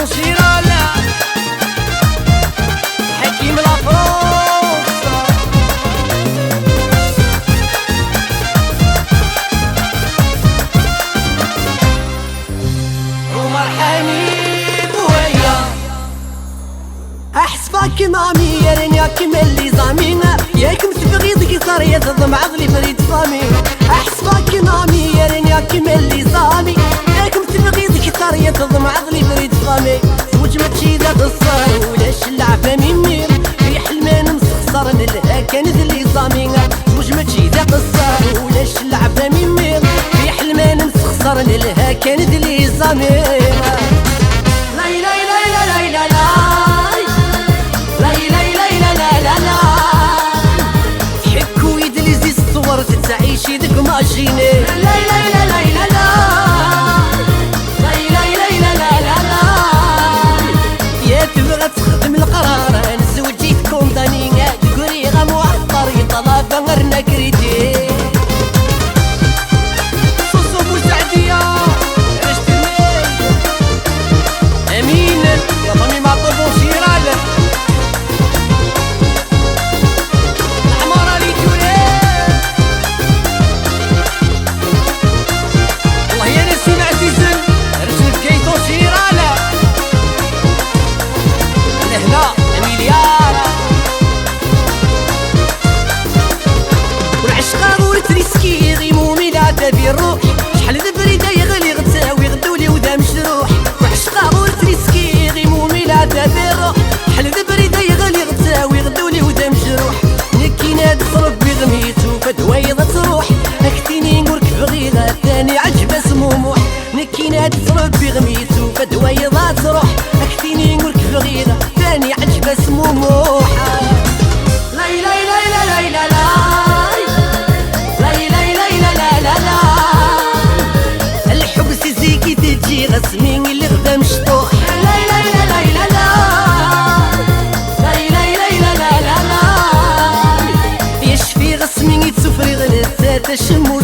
كيتون شيرالا حكيم لا فرنسا عمر حميد وهيا احسبك مامي يا راني كيما اللي زامينا ياك متبغي ذكر يا تضم عضلي فريد صامي احسبك مامي يا راني كيما اللي زامي ياك متبغي ذكر يا تضم عضلي فريد صامي زوج ما تشي ذا قصر ولاش اللعبه ميمير في حلمان مسخسر نلها كانت اللي زامينا زوج ما تشي ذا قصر ولاش اللعبه ميمير في حلمان مسخسر نلها كانت اللي زامينا لا لا لا لا لا لا تعيشي ذك ماشيني لا لا لا لا لا لا لا لا لا لا لا لا يا تبغى تخدم القرار نزوجي تكون ضنينة تقولي غم وعطر يطلب غيرنا كريدي صوصو بوسعدية عشت الميل أمين يا ضمي معطوب وشيرالة بالروح شحال ذبريده يغلي غتساوي غدولي ودا مجروح وعشقا غورت ريسكي غيمومي لا بالروح شحال ذبريده يغلي غتساوي غدولي ودا مجروح نكي ناد ربي غميتو فدوايض تروح اكتيني نقولك بغيغا ثاني عجبه سموموح نكي ناد ربي غميتو فدوايض تروح اكتيني نقولك بغيغا ثاني عجبه سموموح لا لا لا لا لا لا رسمين اللي غدا مشطوح لا لا لا لا لا لا لا لا لا لا لا لا يشفي رسمين يتسفري غلسات الشمو